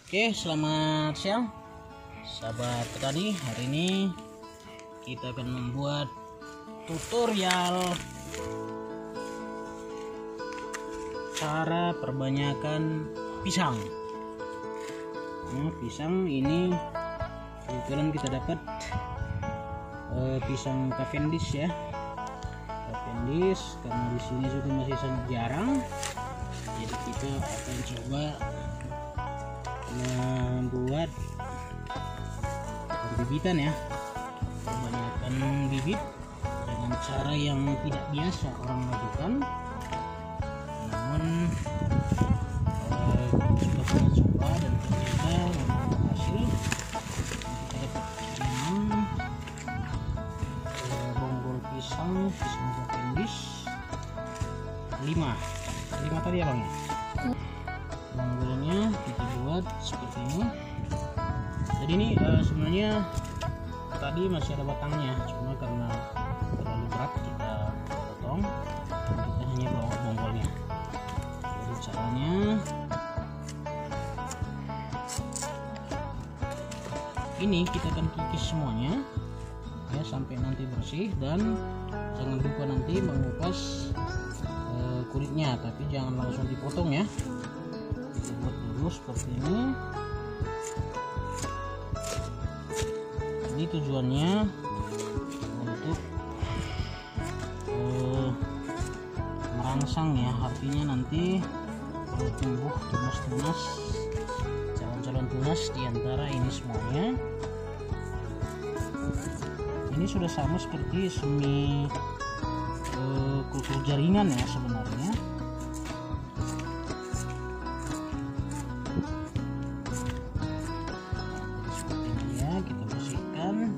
Oke, selamat siang sahabat petani. Hari ini kita akan membuat tutorial cara perbanyakan pisang. Nah, pisang ini kebetulan kita dapat pisang Cavendish ya. Cavendish karena di sini juga masih sangat jarang. Jadi kita akan coba membuat perbibitan ya, perbanyakan bibit dengan cara yang tidak biasa orang lakukan, namun sudah pernah coba dan ternyata memang berhasil. Kita dapat 6 bonggol pisang Cavendish, 5 tadi ya bang ya. Bonggolnya kita buat seperti ini. Jadi ini sebenarnya tadi masih ada batangnya, cuma karena terlalu berat kita potong. Kita hanya bawa bonggolnya. Jadi caranya ini kita akan kikis semuanya ya sampai nanti bersih, dan jangan lupa nanti mengupas kulitnya, tapi jangan langsung dipotong ya. Kita buat dulu seperti ini. Ini tujuannya untuk merangsang ya, artinya nanti perlu tumbuh tunas-tunas, calon-calon tunas di antara ini semuanya. Ini sudah sama seperti semi kultur jaringan ya sebenarnya. Seperti ini ya, kita bersihkan.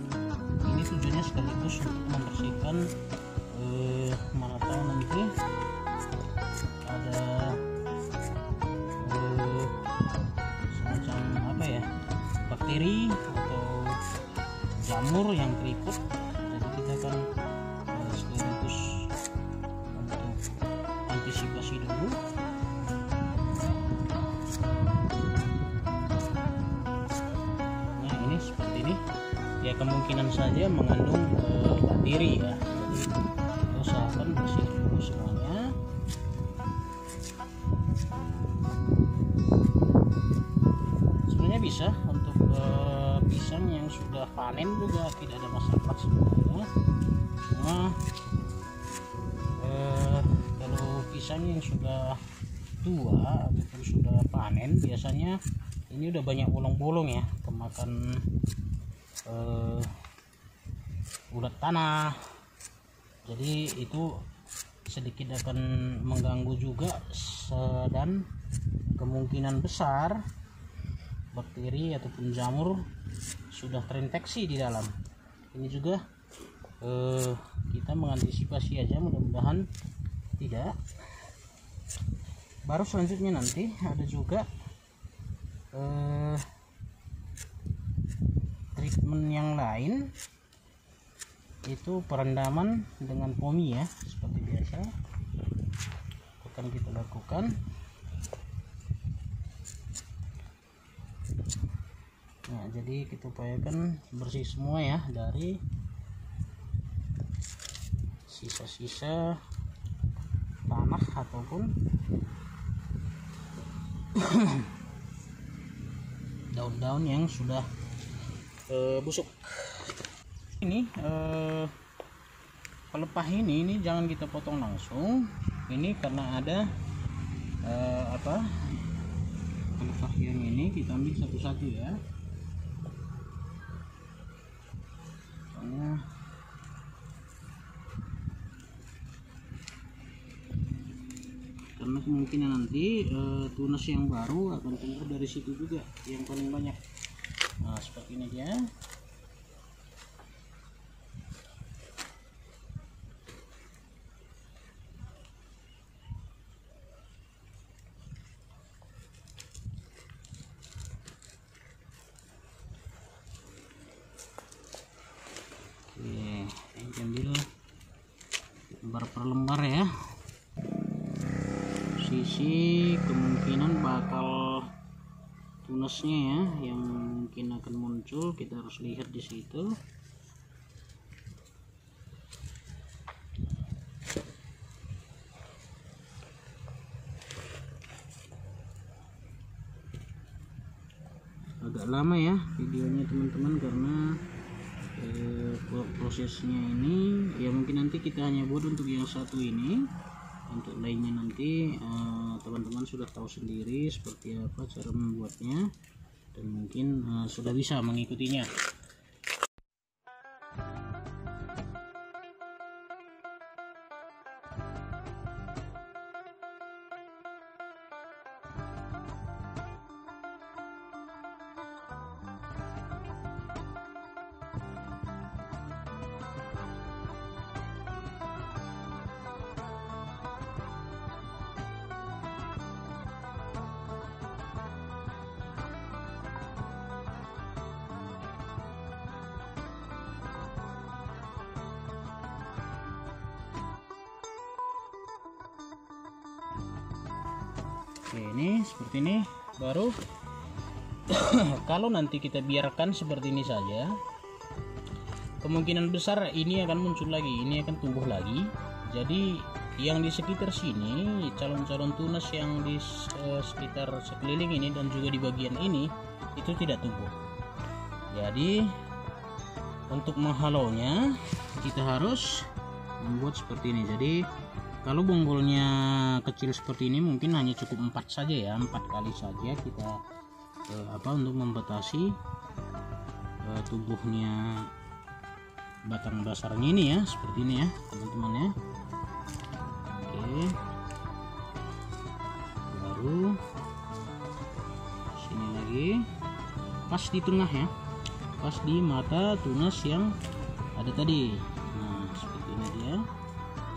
Ini tujuannya sekaligus untuk membersihkan mana tahu nanti ada semacam apa ya, bakteri atau jamur yang terikut. Jadi kita akan sekaligus untuk antisipasi dulu. Nah ini seperti ini ya, kemungkinan saja mengandung bakteri ya. Jadi kita usahakan bersih dulu semuanya. Sebenarnya bisa untuk pisang yang sudah panen juga tidak ada masalah sebenarnya. Cuma kalau pisang yang sudah tua ataupun sudah panen, biasanya ini udah banyak bolong-bolong ya, kemakan ulat tanah. Jadi itu sedikit akan mengganggu juga, dan kemungkinan besar bakteri ataupun jamur sudah terinfeksi di dalam. Ini juga kita mengantisipasi aja, mudah-mudahan tidak. Baru selanjutnya nanti ada juga treatment yang lain, itu perendaman dengan pomi ya, seperti biasa akan kita lakukan. Nah, jadi kita upayakan bersih semua ya dari sisa-sisa tanah ataupun daun-daun yang sudah busuk. Ini pelepah ini jangan kita potong langsung. Ini karena ada pelepah yang ini kita ambil satu-satu ya. Karena kemungkinan nanti tunas yang baru akan tumbuh dari situ juga yang paling banyak. Nah seperti ini aja. Oke, ambil lembar per lembar ya. Sisi kemungkinan bakal tunasnya ya yang mungkin akan muncul, kita harus lihat di situ. Agak lama ya videonya teman-teman karena prosesnya ini ya, mungkin nanti kita hanya buat untuk yang satu ini. Untuk lainnya nanti teman-teman sudah tahu sendiri seperti apa cara membuatnya dan mungkin sudah bisa mengikutinya. Oke, ini seperti ini baru. Kalau nanti kita biarkan seperti ini saja, kemungkinan besar ini akan muncul lagi, ini akan tumbuh lagi. Jadi yang di sekitar sini, calon-calon tunas yang di sekitar sekeliling ini dan juga di bagian ini itu tidak tumbuh. Jadi untuk menghalaunya kita harus membuat seperti ini. Jadi kalau bonggolnya kecil seperti ini mungkin hanya cukup 4 saja ya, 4 kali saja kita untuk membatasi tumbuhnya batang dasarnya ini ya, seperti ini ya teman-teman ya. Oke, baru sini lagi pas di tengah ya, pas di mata tunas yang ada tadi. Nah seperti ini dia.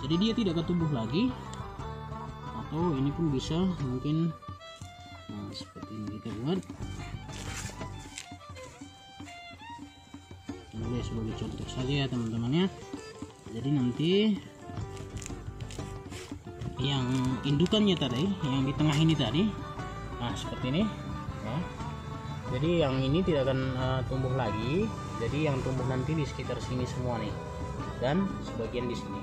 Jadi dia tidak akan tumbuh lagi, atau ini pun bisa mungkin. Nah seperti ini kita buat. Ini sebagai contoh saja ya teman-teman ya. Jadi nanti yang indukannya tadi, yang di tengah ini tadi, nah seperti ini ya. Jadi yang ini tidak akan tumbuh lagi. Jadi yang tumbuh nanti di sekitar sini semua nih, dan sebagian di sini.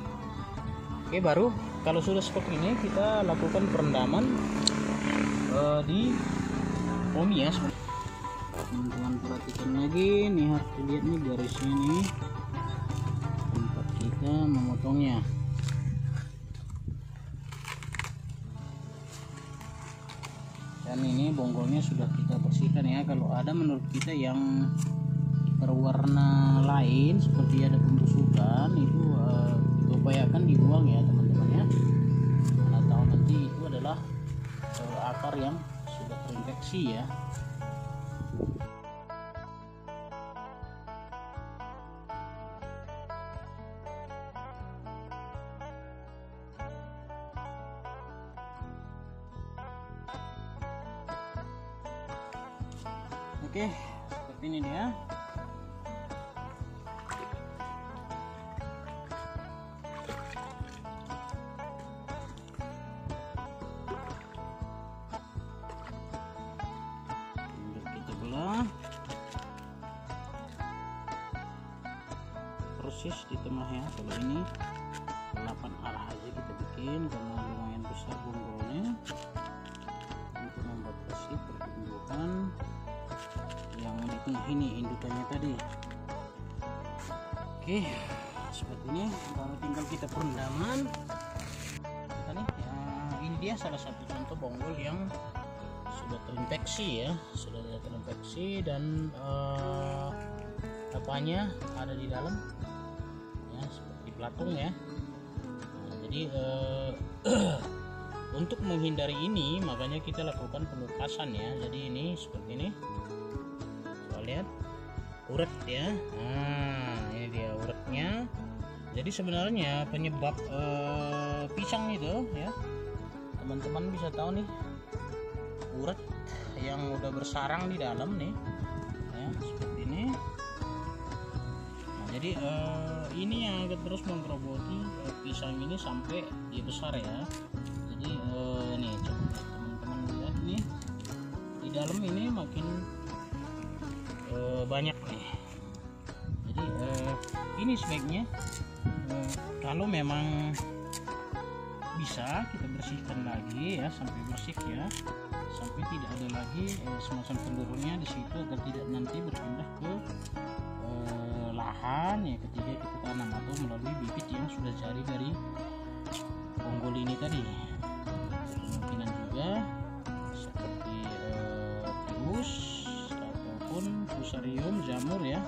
Oke, baru kalau sudah seperti ini kita lakukan perendaman di pomi ya. Teman-teman perhatikan lagi nih, harus lihat nih garisnya nih, tempat kita memotongnya. Dan ini bonggolnya sudah kita bersihkan ya. Kalau ada menurut kita yang berwarna lain seperti ada pembusukan, itu upayakan dibuang ya teman-teman ya, karena tahu nanti itu adalah akar yang sudah terinfeksi ya. Oke, seperti ini dia. Persis di tengah ya. Kalau ini 8 arah aja kita bikin karena lumayan besar bonggolnya untuk membatasi pertumbuhan yang di tengah ini indukannya tadi. Oke, seperti ini. Baru tinggal kita perendaman. Kita nih ya, ini dia salah satu contoh bonggol yang sudah terinfeksi ya, sudah terinfeksi dan apanya ada di dalam ya, seperti belatung ya. Nah, jadi untuk menghindari ini makanya kita lakukan penukasan ya. Jadi ini seperti ini, coba lihat uret ya. Nah ini dia uretnya. Jadi sebenarnya penyebab pisang itu ya, teman-teman bisa tahu nih, uret yang udah bersarang di dalam nih ya, seperti ini. Nah, jadi ini yang akan terus menggerogoti pisang ini sampai dia besar ya. Jadi ini coba teman-teman lihat nih, di dalam ini makin banyak nih. Jadi ini sebaiknya kalau memang bisa kita bersihkan lagi ya, sampai bersih ya, sampai tidak ada lagi semacam pendurungnya di situ, agar tidak nanti berpindah ke lahan ya ketika kita tanam atau melalui bibit yang sudah cari dari bonggol ini tadi. Kemungkinan juga seperti virus ataupun fusarium jamur ya.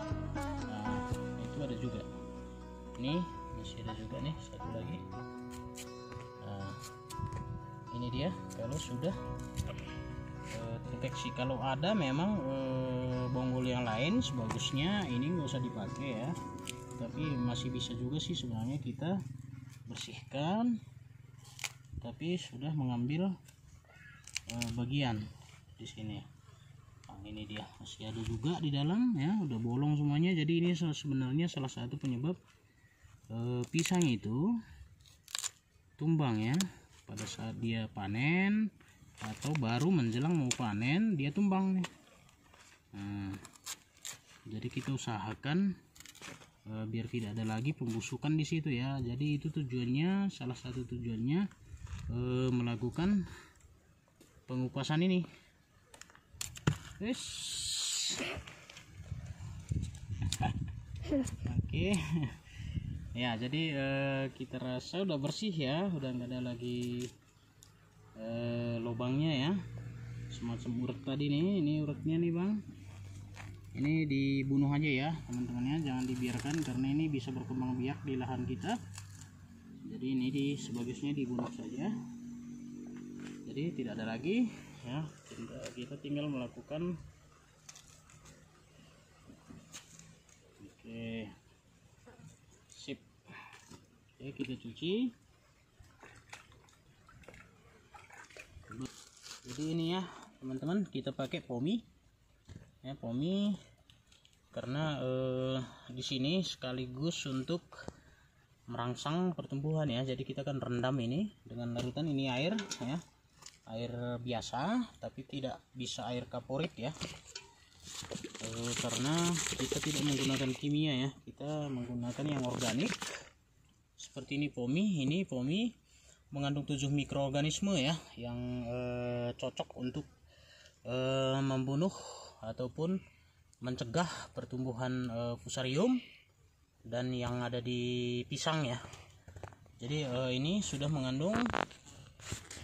Nah, itu ada juga. Ini masih ada juga nih satu lagi. Nah, ini dia kalau sudah terdeteksi. Kalau ada memang bonggol yang lain, sebagusnya ini nggak usah dipakai ya, tapi masih bisa juga sih sebenarnya kita bersihkan, tapi sudah mengambil bagian di sini. Nah, ini dia masih ada juga di dalam ya, udah bolong semuanya. Jadi ini sebenarnya salah satu penyebab pisang itu tumbang ya, pada saat dia panen atau baru menjelang mau panen dia tumbang nih. Nah, jadi kita usahakan biar tidak ada lagi pembusukan di situ ya. Jadi itu tujuannya, salah satu tujuannya melakukan pengupasan ini. Oke. Ya, jadi kita rasa udah bersih ya, udah nggak ada lagi lubangnya ya, semacam urat tadi nih. Ini uratnya nih bang, ini dibunuh aja ya teman-temannya, jangan dibiarkan karena ini bisa berkembang biak di lahan kita. Jadi ini sebagusnya dibunuh saja, jadi tidak ada lagi ya. Kita tinggal melakukan sip. Oke, kita cuci. Jadi ini ya teman-teman, kita pakai pomi ya, pomi karena di sini sekaligus untuk merangsang pertumbuhan ya. Jadi kita akan rendam ini dengan larutan ini air ya, air biasa, tapi tidak bisa air kaporit ya, karena kita tidak menggunakan kimia ya, kita menggunakan yang organik seperti ini. Ini pomi mengandung 7 mikroorganisme ya, yang cocok untuk membunuh ataupun mencegah pertumbuhan fusarium dan yang ada di pisang ya. Jadi ini sudah mengandung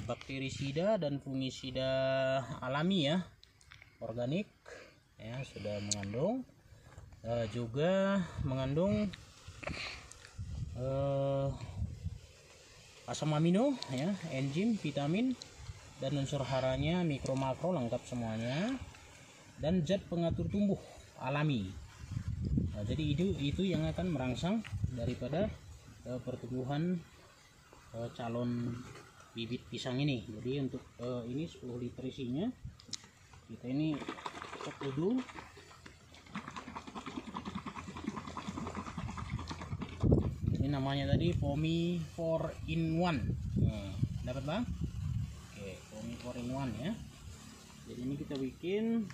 bakterisida dan fungisida alami ya, organik ya, sudah mengandung juga mengandung asam amino ya, enzim, vitamin, dan unsur haranya, mikro makro lengkap semuanya, dan zat pengatur tumbuh alami. Nah, jadi itu yang akan merangsang daripada pertumbuhan calon bibit pisang ini. Jadi untuk ini 10 liter isinya, kita ini cek dulu. Ini namanya tadi Pomi 4 in 1. Dapat bang? Oke, Pomi 4 in 1 ya. Jadi ini kita bikin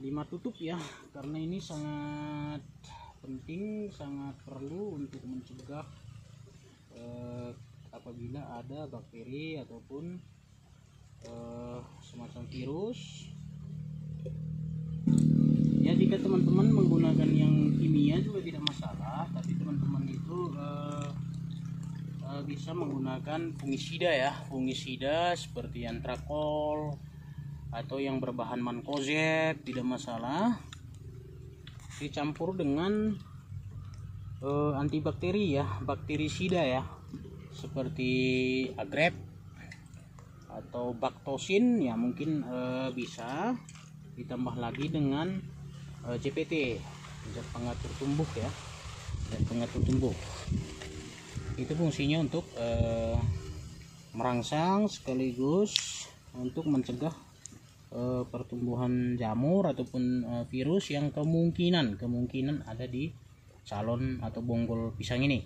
5 tutup ya, karena ini sangat penting, sangat perlu untuk mencegah apabila ada bakteri ataupun semacam virus ya. Jika teman-teman menggunakan yang kimia juga tidak masalah, tapi teman-teman itu bisa menggunakan fungisida ya, fungisida seperti antrakol atau yang berbahan mankozeb, tidak masalah, dicampur dengan antibakteri ya, bakterisida ya, seperti agrep atau baktosin ya, mungkin bisa ditambah lagi dengan JPT, zat pengatur tumbuh ya, zat pengatur tumbuh. Itu fungsinya untuk merangsang sekaligus untuk mencegah pertumbuhan jamur ataupun virus yang kemungkinan ada di calon atau bonggol pisang ini.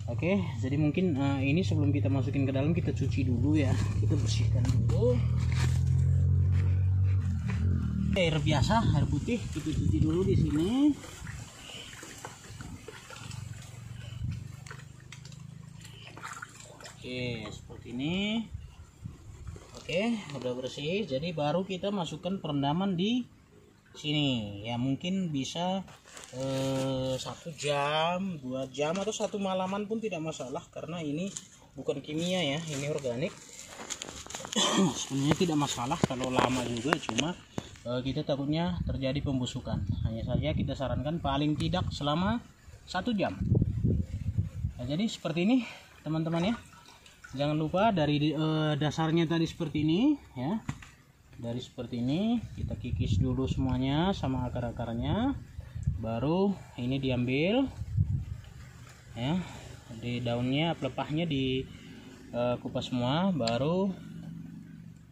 Oke, jadi mungkin ini sebelum kita masukin ke dalam kita cuci dulu ya, kita bersihkan dulu. Air biasa, air putih kita cuci dulu di sini. Oke, seperti ini. Oke, udah bersih. Jadi baru kita masukkan perendaman di sini. Ya mungkin bisa 1 jam, 2 jam atau 1 malaman pun tidak masalah karena ini bukan kimia ya, ini organik. Sebenarnya tidak masalah kalau lama juga, cuma kita takutnya terjadi pembusukan. Hanya saja kita sarankan paling tidak selama 1 jam. Nah, jadi seperti ini teman-teman ya. Jangan lupa dari dasarnya tadi seperti ini ya. Dari seperti ini kita kikis dulu semuanya sama akar-akarnya. Baru ini diambil ya. Di daunnya, pelepahnya di kupas semua, baru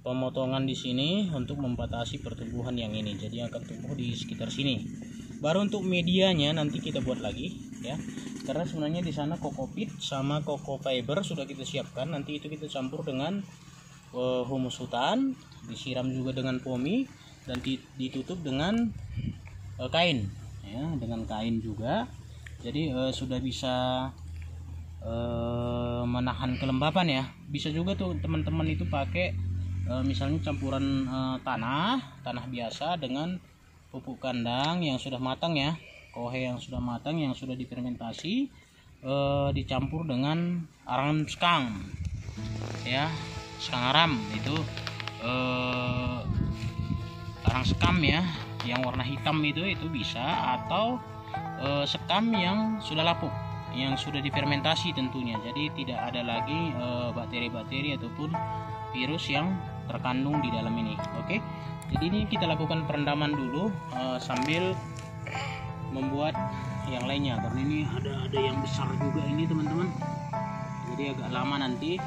pemotongan di sini untuk membatasi pertumbuhan yang ini. Jadi akan tumbuh di sekitar sini. Baru untuk medianya nanti kita buat lagi ya. Karena sebenarnya di sana kokopit sama koko fiber sudah kita siapkan. Nanti itu kita campur dengan humus hutan, disiram juga dengan pomi dan ditutup dengan kain ya, dengan kain juga. Jadi sudah bisa menahan kelembapan ya. Bisa juga tuh teman-teman itu pakai misalnya campuran tanah biasa dengan pupuk kandang yang sudah matang ya, kohe yang sudah matang yang sudah difermentasi, dicampur dengan arang sekang ya, sekang aram itu arang sekam ya yang warna hitam itu bisa, atau sekam yang sudah lapuk yang sudah difermentasi tentunya. Jadi tidak ada lagi bakteri-bakteri ataupun virus yang terkandung di dalam ini. Oke, jadi ini kita lakukan perendaman dulu sambil membuat yang lainnya, karena ini ada yang besar juga ini teman-teman. Jadi agak lama nanti,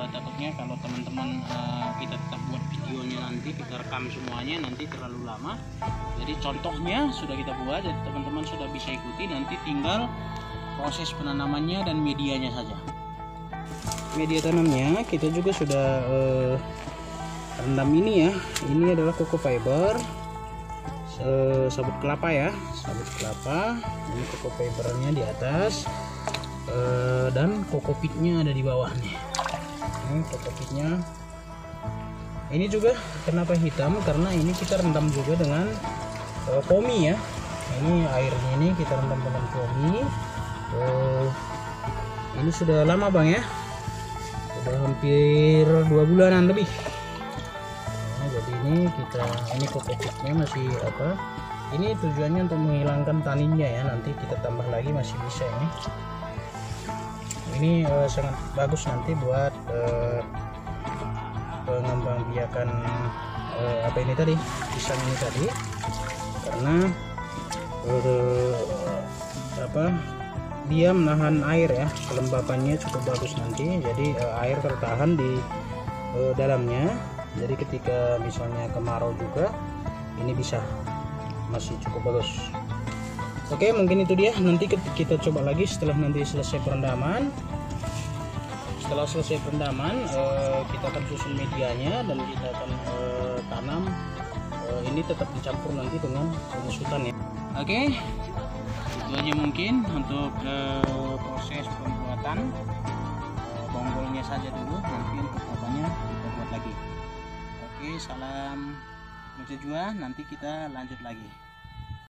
takutnya kalau teman-teman kita tetap buat videonya nanti kita rekam semuanya nanti terlalu lama. Jadi contohnya sudah kita buat, jadi teman-teman sudah bisa ikuti, nanti tinggal proses penanamannya dan medianya saja. Media tanamnya kita juga sudah rendam ini ya. Ini adalah koko fiber, sabut kelapa ya, sabut kelapa. Ini koko fibernya di atas, dan kokopitnya ada di bawah nih. Ini kokopitnya. Ini juga kenapa hitam, karena ini kita rendam juga dengan pomi ya. Ini airnya ini kita rendam dengan pomi. Ini sudah lama bang ya, sudah hampir 2 bulanan lebih. Nah, jadi ini kokopitnya masih apa, ini tujuannya untuk menghilangkan taninnya ya, nanti kita tambah lagi masih bisa ini sangat bagus nanti buat pengembangbiakan apa ini tadi, pisang ini tadi, karena dia menahan air ya, kelembapannya cukup bagus nanti. Jadi air tertahan di dalamnya, jadi ketika misalnya kemarau juga ini bisa masih cukup bagus. Oke, mungkin itu dia. Nanti kita coba lagi setelah nanti selesai perendaman. Setelah selesai perendaman, kita akan susun medianya dan kita akan tanam. Ini tetap dicampur nanti dengan humus hutan ya. Oke, itu aja mungkin untuk proses pembuatan. Bonggolnya saja dulu, nanti untuk apanya kita buat lagi. Oke, salam menuju, nanti kita lanjut lagi.